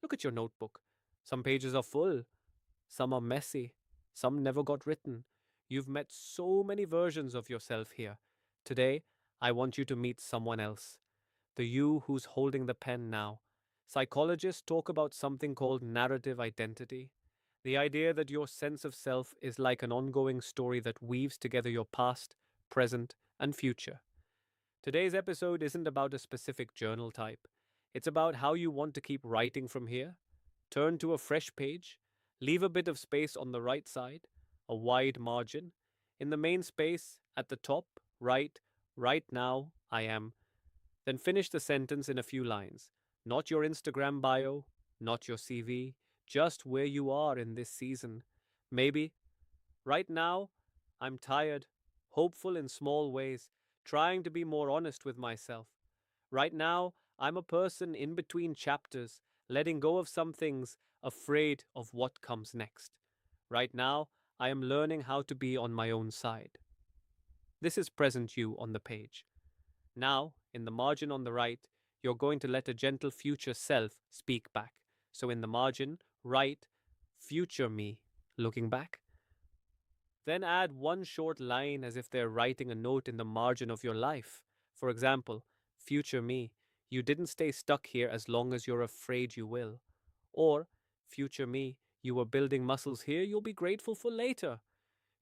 Look at your notebook. Some pages are full, some are messy, some never got written. You've met so many versions of yourself here. Today, I want you to meet someone else. The you who's holding the pen now. Psychologists talk about something called narrative identity. The idea that your sense of self is like an ongoing story that weaves together your past, present, and future. Today's episode isn't about a specific journal type. It's about how you want to keep writing from here. Turn to a fresh page, leave a bit of space on the right side, a wide margin. In the main space, at the top, write, right now, I am. Then finish the sentence in a few lines. Not your Instagram bio, not your CV, just where you are in this season. Maybe, right now, I'm tired, hopeful in small ways, trying to be more honest with myself. Right now, I'm a person in between chapters, letting go of some things, afraid of what comes next. Right now, I am learning how to be on my own side. This is present you on the page. Now, in the margin on the right, you're going to let a gentle future self speak back. So in the margin, write future me looking back. Then add one short line as if they're writing a note in the margin of your life. For example, future me, you didn't stay stuck here as long as you're afraid you will. Or, future me, you were building muscles here you'll be grateful for later.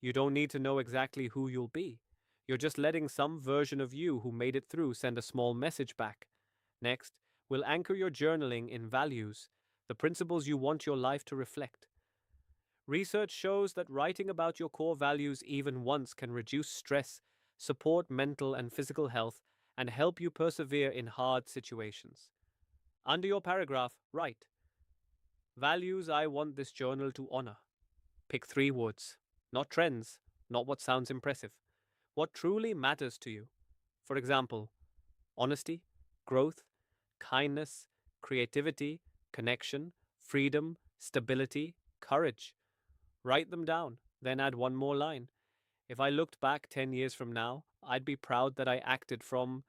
You don't need to know exactly who you'll be. You're just letting some version of you who made it through send a small message back. Next, we'll anchor your journaling in values, the principles you want your life to reflect. Research shows that writing about your core values even once can reduce stress, support mental and physical health, and help you persevere in hard situations. Under your paragraph, write values I want this journal to honor. Pick 3 words, not trends, not what sounds impressive. What truly matters to you. For example, honesty, growth, kindness, creativity, connection, freedom, stability, courage. Write them down, then add one more line. If I looked back 10 years from now, I'd be proud that I acted from,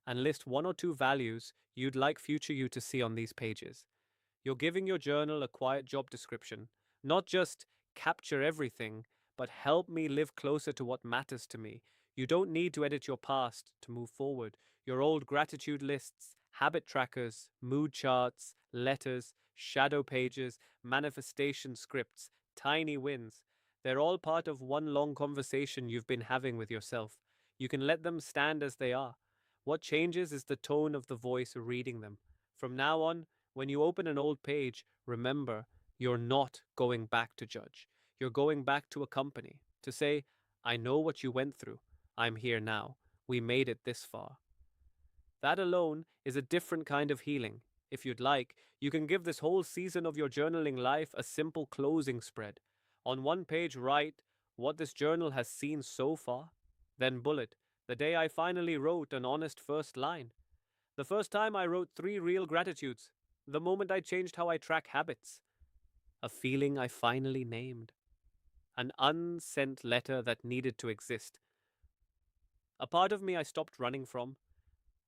and list 1 or 2 values you'd like future you to see on these pages. You're giving your journal a quiet job description, not just capture everything, but help me live closer to what matters to me. You don't need to edit your past to move forward. Your old gratitude lists, habit trackers, mood charts, letters, shadow pages, manifestation scripts, tiny wins. They're all part of one long conversation you've been having with yourself. You can let them stand as they are. What changes is the tone of the voice reading them. From now on, when you open an old page, remember, you're not going back to judge. You're going back to accompany, to say, I know what you went through. I'm here now. We made it this far. That alone is a different kind of healing. If you'd like, you can give this whole season of your journaling life a simple closing spread. On one page, write what this journal has seen so far. Then bullet the day I finally wrote an honest first line. The first time I wrote 3 real gratitudes. The moment I changed how I track habits. A feeling I finally named. An unsent letter that needed to exist. A part of me I stopped running from.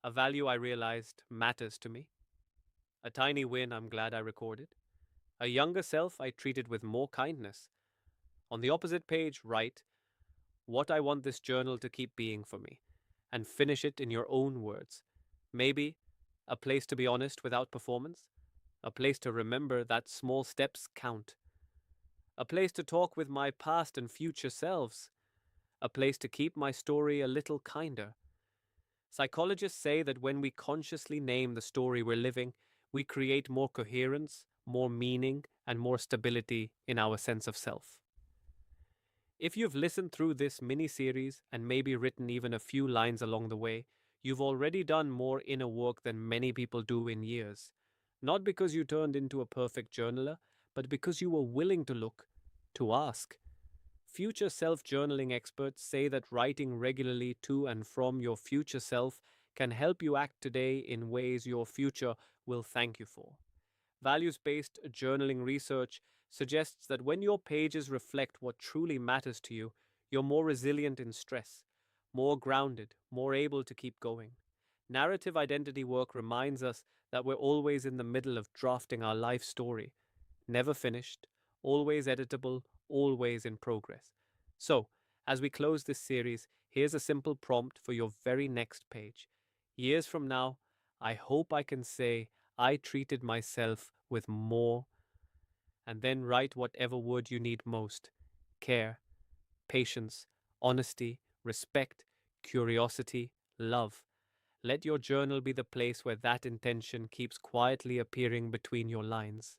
A value I realized matters to me. A tiny win I'm glad I recorded. A younger self I treated with more kindness. On the opposite page, write what I want this journal to keep being for me, and finish it in your own words. Maybe a place to be honest without performance, a place to remember that small steps count, a place to talk with my past and future selves, a place to keep my story a little kinder. Psychologists say that when we consciously name the story we're living, we create more coherence, more meaning, and more stability in our sense of self. If you've listened through this mini series and maybe written even a few lines along the way, you've already done more inner work than many people do in years. Not because you turned into a perfect journaler, but because you were willing to look, to ask. Future self journaling experts say that writing regularly to and from your future self can help you act today in ways your future will thank you for. Values based journaling research suggests that when your pages reflect what truly matters to you, you're more resilient in stress, more grounded, more able to keep going. Narrative identity work reminds us that we're always in the middle of drafting our life story, never finished, always editable, always in progress. So, as we close this series, here's a simple prompt for your very next page. Years from now, I hope I can say I treated myself with more, and then write whatever word you need most: care, patience, honesty, respect, curiosity, love. Let your journal be the place where that intention keeps quietly appearing between your lines.